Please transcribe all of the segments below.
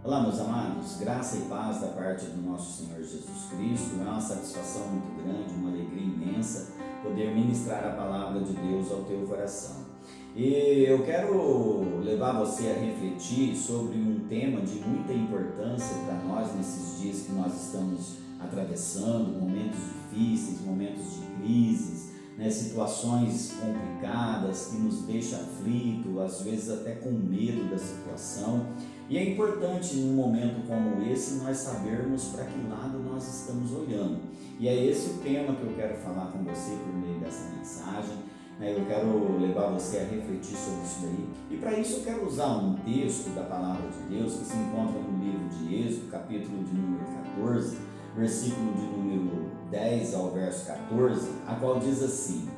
Olá, meus amados, graça e paz da parte do nosso Senhor Jesus Cristo. É uma satisfação muito grande, uma alegria imensa poder ministrar a palavra de Deus ao teu coração. E eu quero levar você a refletir sobre um tema de muita importância para nós nesses dias que nós estamos atravessando, momentos difíceis, momentos de crises, né, situações complicadas que nos deixam aflito, às vezes até com medo da situação. E é importante num momento como esse nós sabermos para que lado nós estamos olhando. E é esse o tema que eu quero falar com você por meio dessa mensagem. Eu quero levar você a refletir sobre isso daí. E para isso eu quero usar um texto da palavra de Deus que se encontra no livro de Êxodo, capítulo de número 14, versículo de número 10 ao verso 14, a qual diz assim: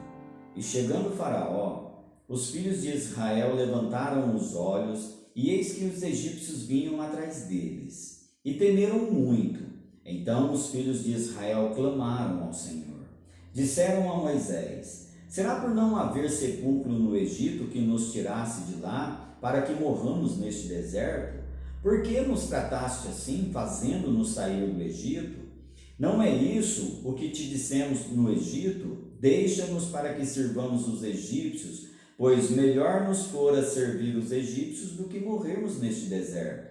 E chegando Faraó, os filhos de Israel levantaram os olhos, e eis que os egípcios vinham atrás deles, e temeram muito. Então os filhos de Israel clamaram ao Senhor. Disseram a Moisés: Será por não haver sepulcro no Egito que nos tirasse de lá, para que morramos neste deserto? Por que nos trataste assim, fazendo-nos sair do Egito? Não é isso o que te dissemos no Egito? Deixa-nos para que sirvamos os egípcios, pois melhor nos fora servir os egípcios do que morrermos neste deserto.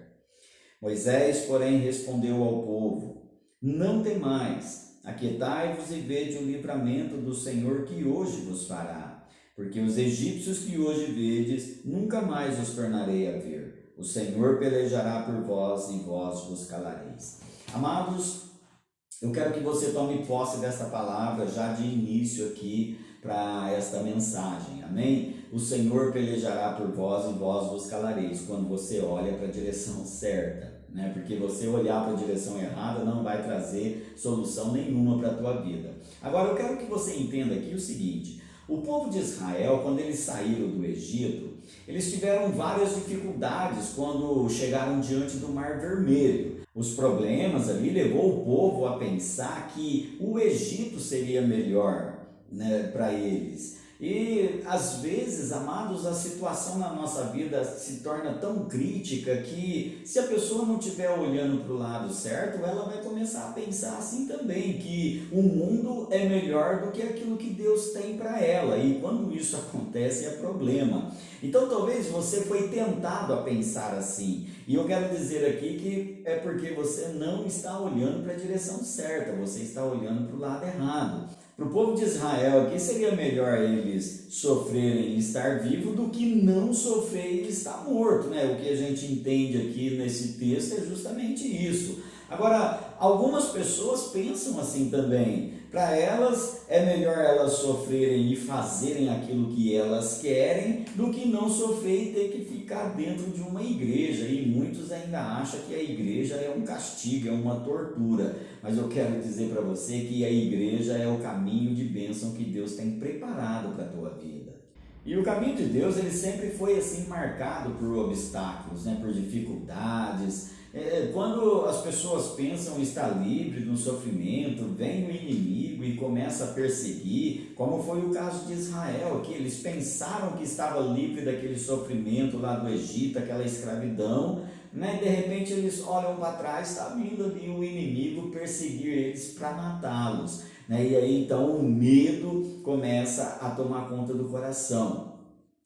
Moisés, porém, respondeu ao povo: Não temais, aquietai-vos e vede o livramento do Senhor que hoje vos fará. Porque os egípcios que hoje vedes, nunca mais os tornarei a ver. O Senhor pelejará por vós e vós vos calareis. Amados, eu quero que você tome posse dessa palavra já de início aqui para esta mensagem, amém? O Senhor pelejará por vós e vós vos calareis, quando você olha para a direção certa, né? Porque você olhar para a direção errada não vai trazer solução nenhuma para a tua vida. Agora eu quero que você entenda aqui o seguinte: o povo de Israel, quando eles saíram do Egito, eles tiveram várias dificuldades quando chegaram diante do Mar Vermelho. Os problemas ali levou o povo a pensar que o Egito seria melhor, né, para eles. E às vezes, amados, a situação na nossa vida se torna tão crítica que, se a pessoa não estiver olhando para o lado certo, ela vai começar a pensar assim também, que o mundo é melhor do que aquilo que Deus tem para ela. E quando isso acontece, é problema. Então talvez você foi tentado a pensar assim. E eu quero dizer aqui que é porque você não está olhando para a direção certa, você está olhando para o lado errado. Para o povo de Israel aqui seria melhor eles sofrerem e estar vivo do que não sofrer e estar morto, né? O que a gente entende aqui nesse texto é justamente isso. Agora, algumas pessoas pensam assim também. Para elas é melhor elas sofrerem e fazerem aquilo que elas querem do que não sofrer e ter que ficar dentro de uma igreja. E muitos ainda acham que a igreja é um castigo, é uma tortura. Mas eu quero dizer para você que a igreja é o caminho de bênção que Deus tem preparado para a tua vida. E o caminho de Deus, ele sempre foi assim marcado por obstáculos, né? Por dificuldades. Quando as pessoas pensam estar livre do sofrimento, vem o inimigo e começa a perseguir, como foi o caso de Israel, que eles pensaram que estava livre daquele sofrimento lá do Egito, aquela escravidão, né? De repente eles olham para trás, está vindo ali o inimigo perseguir eles para matá-los, né? E aí então o medo começa a tomar conta do coração.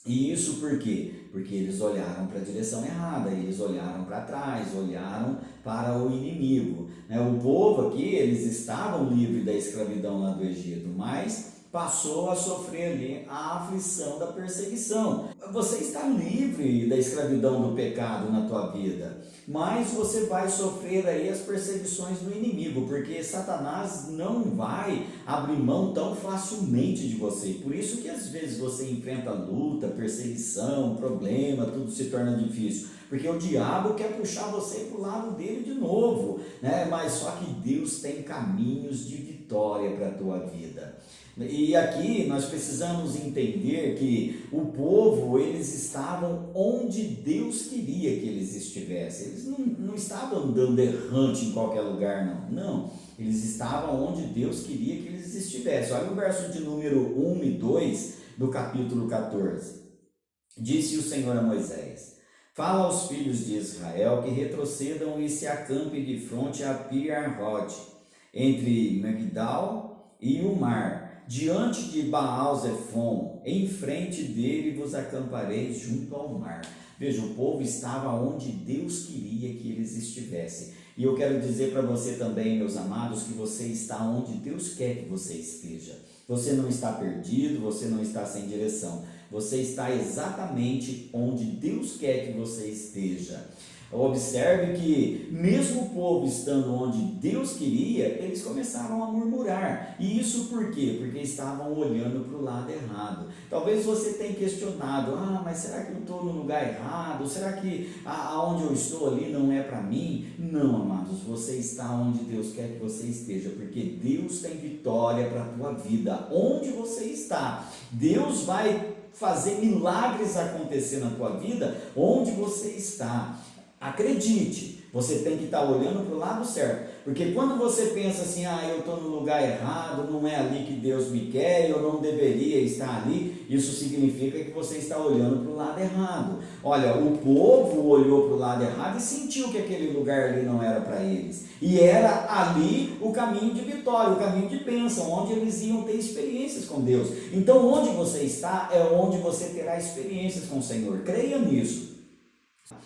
E isso por quê? Porque eles olharam para a direção errada, eles olharam para trás, olharam para o inimigo. O povo aqui, eles estavam livres da escravidão lá do Egito, mas passou a sofrer ali a aflição da perseguição. Você está livre da escravidão do pecado na tua vida, mas você vai sofrer aí as perseguições do inimigo, porque Satanás não vai abrir mão tão facilmente de você. Por isso que às vezes você enfrenta luta, perseguição, problema, tudo se torna difícil, porque o diabo quer puxar você para o lado dele de novo, né? Mas só que Deus tem caminhos de vitória para a tua vida. E aqui nós precisamos entender que o povo, eles estavam onde Deus queria que eles estivessem. Eles não estavam andando errante em qualquer lugar, não. Eles estavam onde Deus queria que eles estivessem. Olha o verso de número 1 e 2 do capítulo 14. Disse o Senhor a Moisés: Fala aos filhos de Israel que retrocedam e se acampem de frente a Pi-Hahirot, entre Migdal e o mar, diante de Baal-Zefon, em frente dele vos acampareis junto ao mar. Veja, o povo estava onde Deus queria que eles estivessem. E eu quero dizer para você também, meus amados, que você está onde Deus quer que você esteja. Você não está perdido, você não está sem direção. Você está exatamente onde Deus quer que você esteja. Observe que mesmo o povo estando onde Deus queria, eles começaram a murmurar. E isso por quê? Porque estavam olhando para o lado errado. Talvez você tenha questionado, mas será que eu estou no lugar errado? Será que aonde eu estou ali não é para mim? Não, amados, você está onde Deus quer que você esteja, porque Deus tem vitória para a tua vida. Onde você está, Deus vai fazer milagres acontecer na tua vida, onde você está. Acredite, você tem que estar olhando para o lado certo, porque quando você pensa assim, eu estou no lugar errado, não é ali que Deus me quer, eu não deveria estar ali, isso significa que você está olhando para o lado errado. Olha, o povo olhou para o lado errado e sentiu que aquele lugar ali não era para eles, e era ali o caminho de vitória, o caminho de bênção, onde eles iam ter experiências com Deus. Então onde você está é onde você terá experiências com o Senhor, creia nisso.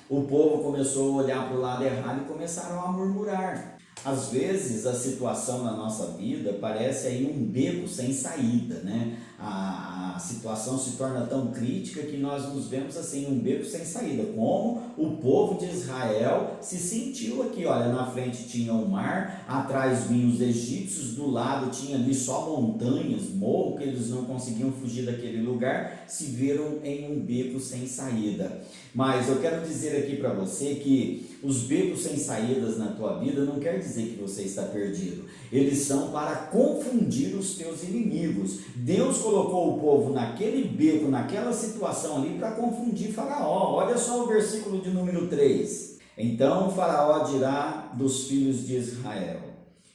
O povo começou a olhar para o lado errado e começaram a murmurar. Às vezes a situação na nossa vida parece aí um beco sem saída, né? A situação se torna tão crítica que nós nos vemos assim, um beco sem saída, como o povo de Israel se sentiu aqui. Olha, na frente tinha o mar, atrás vinham os egípcios, do lado tinha ali só montanhas, morro, que eles não conseguiam fugir daquele lugar, se viram em um beco sem saída. Mas eu quero dizer aqui para você que os becos sem saídas na tua vida não quer dizer que você está perdido. Eles são para confundir os teus inimigos. Deus colocou o povo naquele beco, naquela situação ali, para confundir Faraó. Olha só o versículo de número 3. Então Faraó dirá dos filhos de Israel: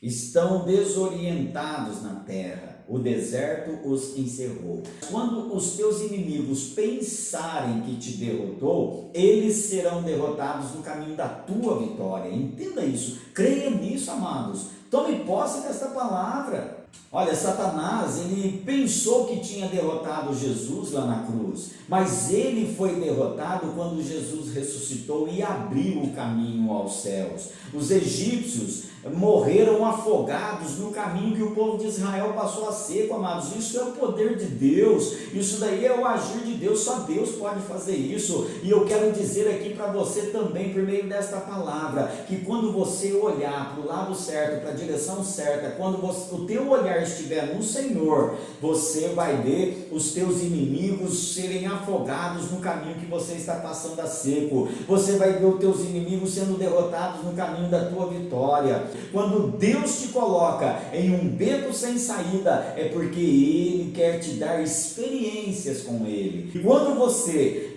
estão desorientados na terra, o deserto os encerrou. Quando os teus inimigos pensarem que te derrotou, eles serão derrotados no caminho da tua vitória. Entenda isso, creia nisso, amados. Tome posse desta palavra. Olha, Satanás, ele pensou que tinha derrotado Jesus lá na cruz, mas ele foi derrotado quando Jesus ressuscitou e abriu o caminho aos céus. Os egípcios morreram afogados no caminho que o povo de Israel passou a seco, amados. Isso é o poder de Deus, isso daí é o agir de Deus, só Deus pode fazer isso. E eu quero dizer aqui para você também, por meio desta palavra, que quando você olhar para o lado certo, para a direção certa, quando o teu olhar estiver no Senhor, você vai ver os teus inimigos serem afogados no caminho que você está passando a seco. Você vai ver os teus inimigos sendo derrotados no caminho da tua vitória. Quando Deus te coloca em um beco sem saída, é porque Ele quer te dar experiências com Ele. E quando você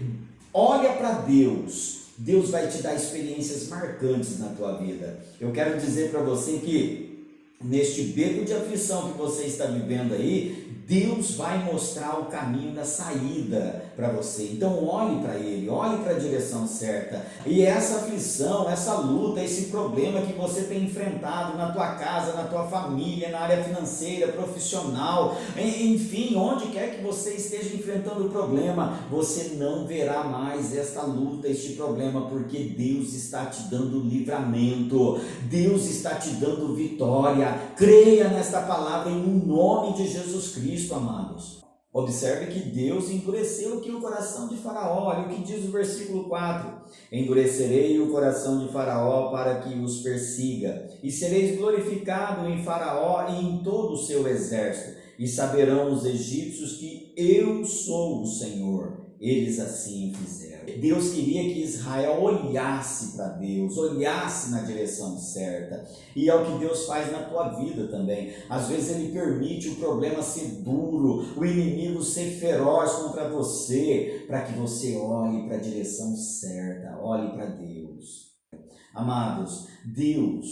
olha para Deus, Deus vai te dar experiências marcantes na tua vida. Eu quero dizer para você que neste beco de aflição que você está vivendo aí, Deus vai mostrar o caminho da saída para você. Então olhe para Ele, olhe para a direção certa. E essa aflição, essa luta, esse problema que você tem enfrentado na tua casa, na tua família, na área financeira, profissional, enfim, onde quer que você esteja enfrentando o problema, você não verá mais esta luta, este problema, porque Deus está te dando livramento, Deus está te dando vitória. Creia nesta palavra em nome de Jesus Cristo. Amados, observe que Deus endureceu aqui o coração de Faraó. Olha o que diz o versículo 4: endurecerei o coração de Faraó para que os persiga, e sereis glorificado em Faraó e em todo o seu exército, e saberão os egípcios que eu sou o Senhor. Eles assim fizeram. Deus queria que Israel olhasse para Deus, olhasse na direção certa, e é o que Deus faz na tua vida também. Às vezes Ele permite o problema ser duro, o inimigo ser feroz contra você, para que você olhe para a direção certa, olhe para Deus. Amados, Deus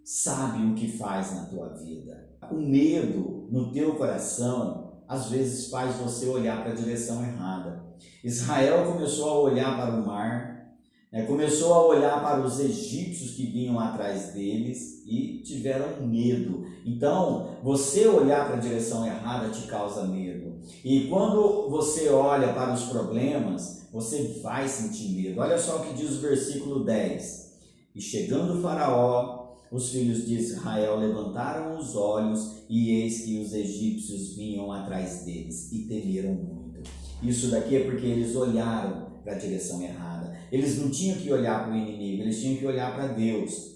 sabe o que faz na tua vida. O medo no teu coração às vezes faz você olhar para a direção errada. Israel começou a olhar para o mar, Começou a olhar para os egípcios que vinham atrás deles e tiveram medo. Então, você olhar para a direção errada te causa medo. E quando você olha para os problemas, você vai sentir medo. Olha só o que diz o versículo 10. E chegando o Faraó, os filhos de Israel levantaram os olhos e eis que os egípcios vinham atrás deles e temeram muito. Isso daqui é porque eles olharam para a direção errada. Eles não tinham que olhar para o inimigo, eles tinham que olhar para Deus.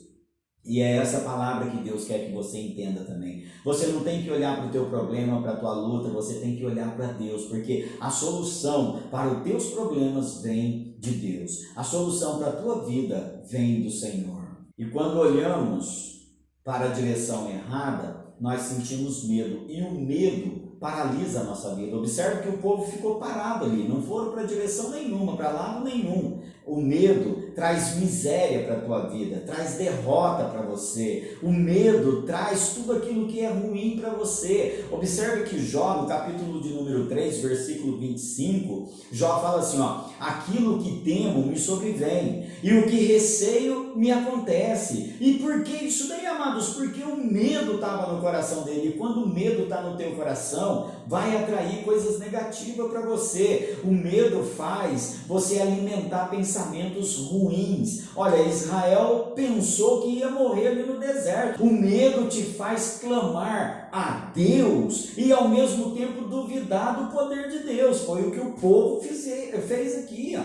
E é essa palavra que Deus quer que você entenda também. Você não tem que olhar para o teu problema, para a tua luta, você tem que olhar para Deus, porque a solução para os teus problemas vem de Deus. A solução para a tua vida vem do Senhor. E quando olhamos para a direção errada, nós sentimos medo. E o medo paralisa a nossa vida. Observe que o povo ficou parado ali, não foram para direção nenhuma, para lado nenhum. O medo traz miséria para a tua vida, traz derrota para você. O medo traz tudo aquilo que é ruim para você. Observe que Jó, no capítulo de número 3, versículo 25, Jó fala assim, aquilo que temo me sobrevém, e o que receio me acontece. E por que isso daí, amados? Porque o medo estava no coração dele, e quando o medo está no teu coração, vai atrair coisas negativas para você. O medo faz você alimentar pensamentos ruins. Olha, Israel pensou que ia morrer ali no deserto. O medo te faz clamar a Deus e ao mesmo tempo duvidar do poder de Deus. Foi o que o povo fez aqui.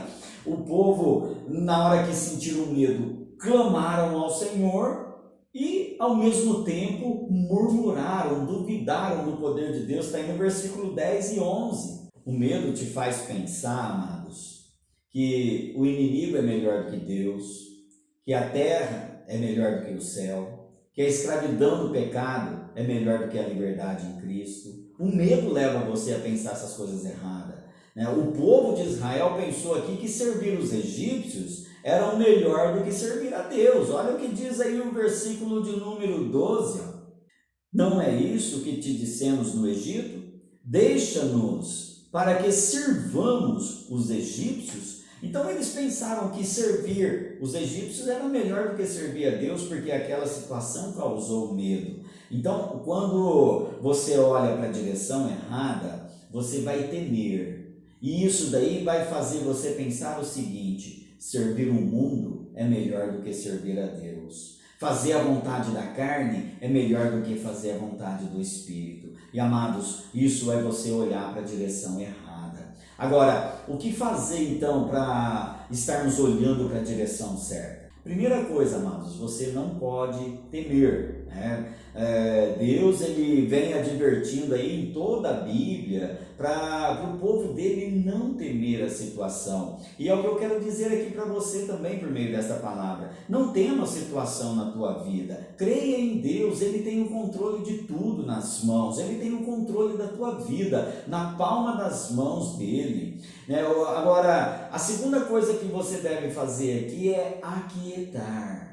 O povo, na hora que sentiram medo, clamaram ao Senhor e ao mesmo tempo murmuraram, duvidaram do poder de Deus. Está aí no versículo 10 e 11. O medo te faz pensar, amados, que o inimigo é melhor do que Deus, que a terra é melhor do que o céu, que a escravidão do pecado é melhor do que a liberdade em Cristo. O medo leva você a pensar essas coisas erradas. O povo de Israel pensou aqui que servir os egípcios era melhor do que servir a Deus. Olha o que diz aí o versículo de número 12. Não é isso que te dissemos no Egito? Deixa-nos para que sirvamos os egípcios. Então eles pensaram que servir os egípcios era melhor do que servir a Deus, porque aquela situação causou medo. Então, quando você olha para a direção errada, você vai temer. E isso daí vai fazer você pensar o seguinte: servir o mundo é melhor do que servir a Deus. Fazer a vontade da carne é melhor do que fazer a vontade do Espírito. E amados, isso é você olhar para a direção errada. Agora, o que fazer então para estarmos olhando para a direção certa? Primeira coisa, amados, você não pode temer, né? Deus ele vem advertindo aí em toda a Bíblia para o povo dele não temer a situação. E é o que eu quero dizer aqui para você também por meio dessa palavra. Não tema a situação na tua vida. Creia em Deus, Ele tem o controle de tudo nas mãos. Ele tem o controle da tua vida na palma das mãos dele. Agora, a segunda coisa que você deve fazer aqui é aquietar.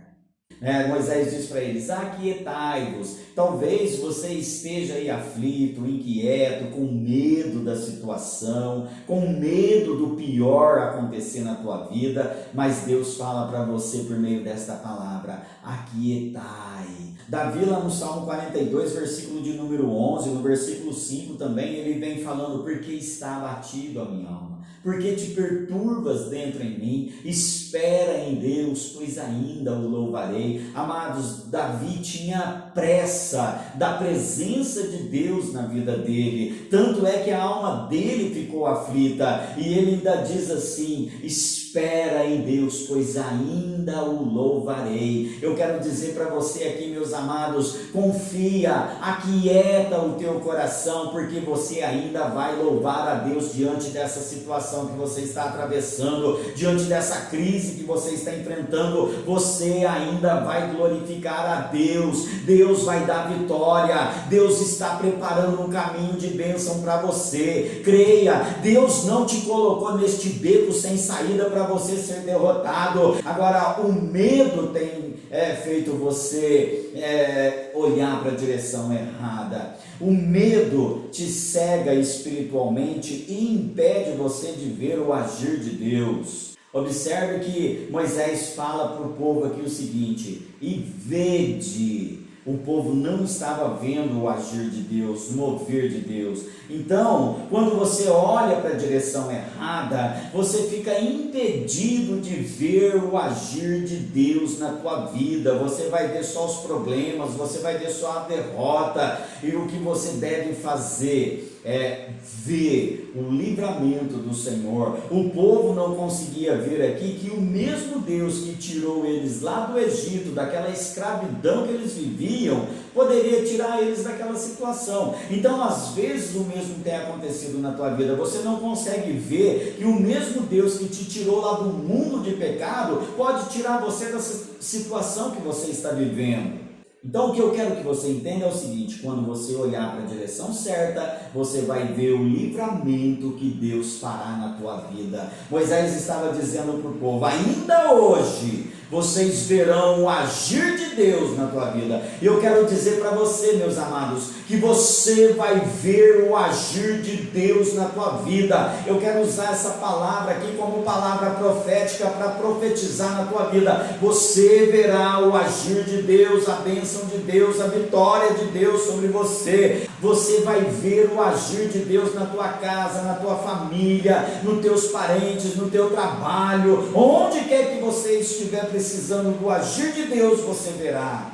Moisés diz para eles: aquietai-vos. Talvez você esteja aí aflito, inquieto, com medo da situação, com medo do pior acontecer na tua vida, mas Deus fala para você por meio desta palavra: aquietai. Davi lá no Salmo 42, versículo de número 11, no versículo 5 também, ele vem falando: porque está abatido a minha alma, porque te perturbas dentro em mim, espera em Deus, pois ainda o louvarei. Amados, Davi tinha pressa da presença de Deus na vida dele, tanto é que a alma dele ficou aflita, e ele ainda diz assim: espera em Deus, pois ainda o louvarei. Eu quero dizer para você aqui, meus amados, confia, aquieta o teu coração, porque você ainda vai louvar a Deus diante dessa situação que você está atravessando, diante dessa crise que você está enfrentando. Você ainda vai glorificar a Deus. Deus vai dar vitória. Deus está preparando um caminho de bênção para você. Creia, Deus não te colocou neste beco sem saída para você ser derrotado. Agora, o medo tem feito você olhar para a direção errada. O medo te cega espiritualmente e impede você de ver o agir de Deus. Observe que Moisés fala para o povo aqui o seguinte: e vede. O povo não estava vendo o agir de Deus, o mover de Deus. Então, quando você olha para a direção errada, você fica impedido de ver o agir de Deus na tua vida. Você vai ver só os problemas, você vai ver só a derrota. E o que você deve fazer é ver o livramento do Senhor. O povo não conseguia ver aqui que o mesmo Deus que tirou eles lá do Egito, daquela escravidão que eles viviam, poderia tirar eles daquela situação. Então, às vezes, o mesmo tem acontecido na tua vida. Você não consegue ver que o mesmo Deus que te tirou lá do mundo de pecado pode tirar você dessa situação que você está vivendo. Então, o que eu quero que você entenda é o seguinte: quando você olhar para a direção certa, você vai ver o livramento que Deus fará na tua vida. Moisés estava dizendo para o povo: ainda hoje vocês verão o agir de Deus na tua vida. E eu quero dizer para você, meus amados, que você vai ver o agir de Deus na tua vida. Eu quero usar essa palavra aqui como palavra profética para profetizar na tua vida. Você verá o agir de Deus, a bênção de Deus, a vitória de Deus sobre você. Você vai ver o agir de Deus na tua casa, na tua família, nos teus parentes, no teu trabalho, onde quer que você estiver precisando do agir de Deus, você verá.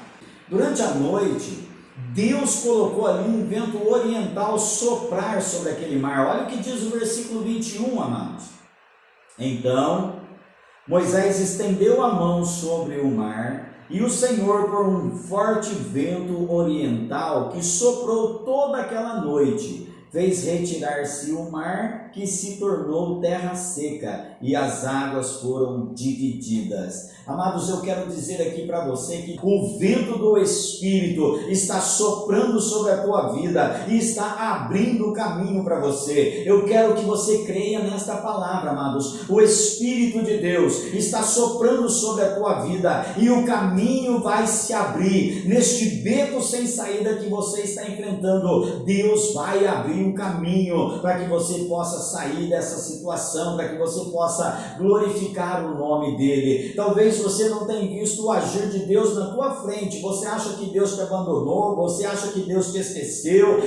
Durante a noite, Deus colocou ali um vento oriental soprar sobre aquele mar. Olha o que diz o versículo 21, amados. Então, Moisés estendeu a mão sobre o mar, e o Senhor, por um forte vento oriental que soprou toda aquela noite, fez retirar-se o mar, que se tornou terra seca, e as águas foram divididas. Amados, eu quero dizer aqui para você que o vento do Espírito está soprando sobre a tua vida e está abrindo o caminho para você. Eu quero que você creia nesta palavra, amados. O Espírito de Deus está soprando sobre a tua vida e o caminho vai se abrir. Neste beco sem saída que você está enfrentando, Deus vai abrir um caminho para que você possa sair dessa situação, para que você possa glorificar o nome dele. Talvez você não tenha visto o agir de Deus na tua frente. Você acha que Deus te abandonou, você acha que Deus te esqueceu,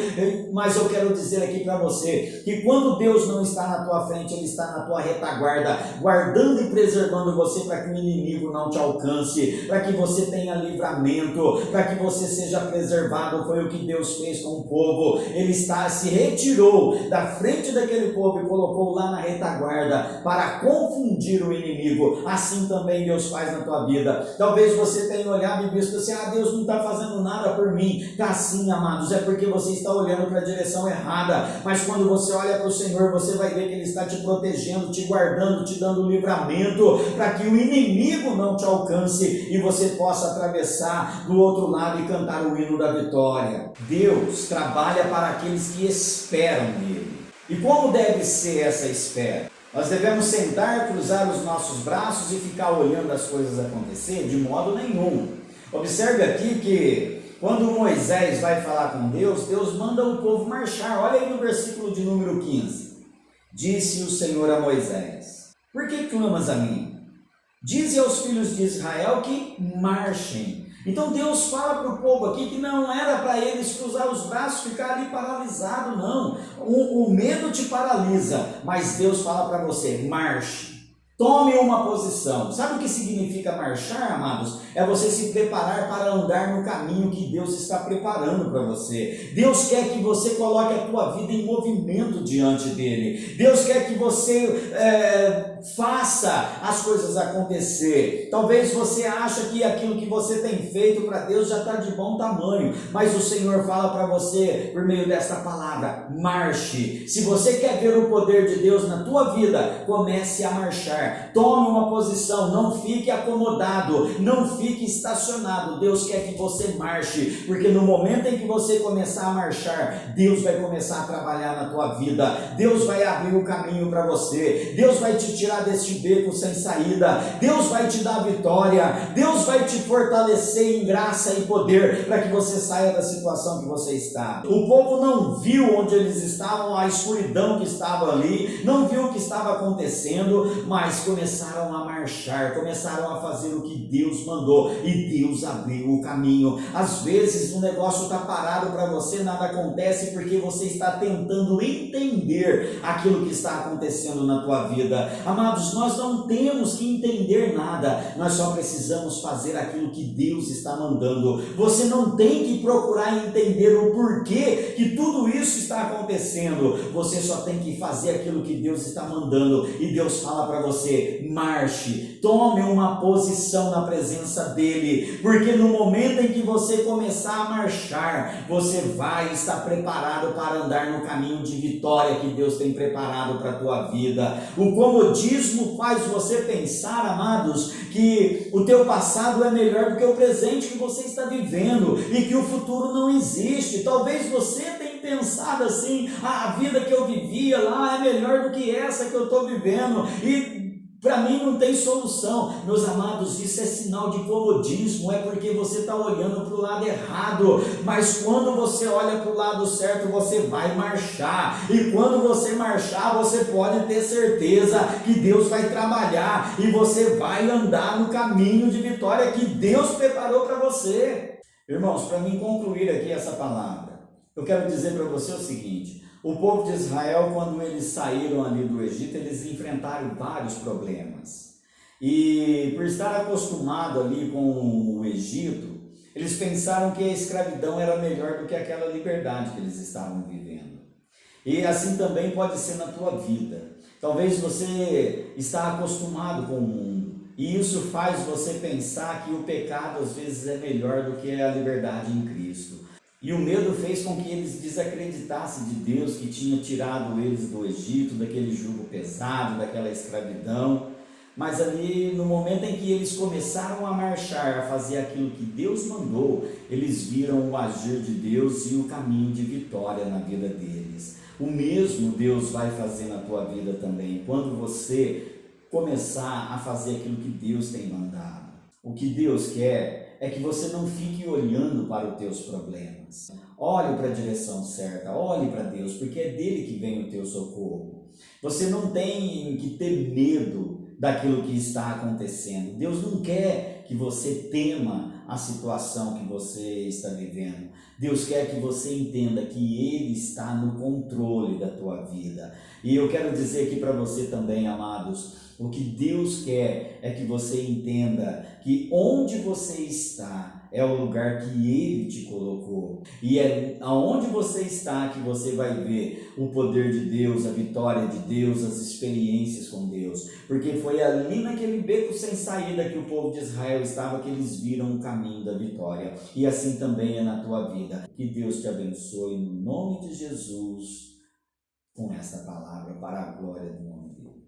mas eu quero dizer aqui para você que quando Deus não está na tua frente, Ele está na tua retaguarda, guardando e preservando você para que o inimigo não te alcance, para que você tenha livramento, para que você seja preservado. Foi o que Deus fez com o povo. Ele se retirou da frente daquele povo e colocou lá na retaguarda para confundir o inimigo. Assim também Deus faz na tua vida. Talvez você tenha olhado e visto assim: Deus não está fazendo nada por mim. Está sim, amados, é porque você está olhando para a direção errada. Mas quando você olha para o Senhor, você vai ver que Ele está te protegendo, te guardando, te dando livramento, para que o inimigo não te alcance e você possa atravessar do outro lado e cantar o hino da vitória. Deus trabalha para aqueles que esperam nele. E como deve ser essa espera? Nós devemos sentar, cruzar os nossos braços e ficar olhando as coisas acontecer? De modo nenhum. Observe aqui que quando Moisés vai falar com Deus, Deus manda o povo marchar. Olha aí no versículo de número 15. Disse o Senhor a Moisés: por que clamas a mim? Dize aos filhos de Israel que marchem. Então Deus fala para o povo aqui que não era para eles cruzar os braços, ficar ali paralisado, não. O medo te paralisa, mas Deus fala para você: marche. Tome uma posição. Sabe o que significa marchar, amados? É você se preparar para andar no caminho que Deus está preparando para você. Deus quer que você coloque a tua vida em movimento diante dele. Deus quer que você faça as coisas acontecer. Talvez você ache que aquilo que você tem feito para Deus já está de bom tamanho, mas o Senhor fala para você por meio desta palavra: marche. Se você quer ver o poder de Deus na tua vida, comece a marchar. Tome uma posição, não fique acomodado, não fique estacionado. Deus quer que você marche, porque no momento em que você começar a marchar, Deus vai começar a trabalhar na tua vida. Deus vai abrir o caminho para você. Deus vai te tirar deste beco sem saída. Deus vai te dar vitória. Deus vai te fortalecer em graça e poder para que você saia da situação que você está. O povo não viu onde eles estavam, a escuridão que estava ali, não viu o que estava acontecendo, mas mas começaram a marchar, começaram a fazer o que Deus mandou e Deus abriu o caminho. Às vezes o negócio está parado para você, nada acontece porque você está tentando entender aquilo que está acontecendo na tua vida. Amados, nós não temos que entender nada, nós só precisamos fazer aquilo que Deus está mandando. Você não tem que procurar entender o porquê que tudo isso está acontecendo, você só tem que fazer aquilo que Deus está mandando. E Deus fala para você: marche, tome uma posição na presença dele, porque no momento em que você começar a marchar, você vai estar preparado para andar no caminho de vitória que Deus tem preparado para a tua vida. O comodismo faz você pensar, amados, que o teu passado é melhor do que o presente que você está vivendo e que o futuro não existe. Talvez você tenha pensado assim: a vida que eu vivia lá é melhor do que essa que eu estou vivendo e para mim não tem solução. Meus amados, isso é sinal de comodismo, é porque você está olhando para o lado errado. Mas quando você olha para o lado certo, você vai marchar. E quando você marchar, você pode ter certeza que Deus vai trabalhar e você vai andar no caminho de vitória que Deus preparou para você. Irmãos, para mim concluir aqui essa palavra, eu quero dizer para você o seguinte: o povo de Israel, quando eles saíram ali do Egito, eles enfrentaram vários problemas. E por estar acostumado ali com o Egito, eles pensaram que a escravidão era melhor do que aquela liberdade que eles estavam vivendo. E assim também pode ser na tua vida. Talvez você está acostumado com o mundo, e isso faz você pensar que o pecado às vezes é melhor do que a liberdade em Cristo. E o medo fez com que eles desacreditassem de Deus, que tinha tirado eles do Egito, daquele jugo pesado, daquela escravidão. Mas ali, no momento em que eles começaram a marchar, a fazer aquilo que Deus mandou, eles viram o agir de Deus e o caminho de vitória na vida deles. O mesmo Deus vai fazer na tua vida também, quando você começar a fazer aquilo que Deus tem mandado. O que Deus quer é que você não fique olhando para os teus problemas. Olhe para a direção certa, olhe para Deus, porque é dele que vem o teu socorro. Você não tem que ter medo daquilo que está acontecendo. Deus não quer que você tema a situação que você está vivendo. Deus quer que você entenda que Ele está no controle da tua vida. E eu quero dizer aqui para você também, amados, o que Deus quer é que você entenda que onde você está é o lugar que Ele te colocou. E é aonde você está que você vai ver o poder de Deus, a vitória de Deus, as experiências com Deus. Porque foi ali naquele beco sem saída que o povo de Israel estava que eles viram o caminho da vitória. E assim também é na tua vida. Que Deus te abençoe no nome de Jesus com essa palavra para a glória do nome dele.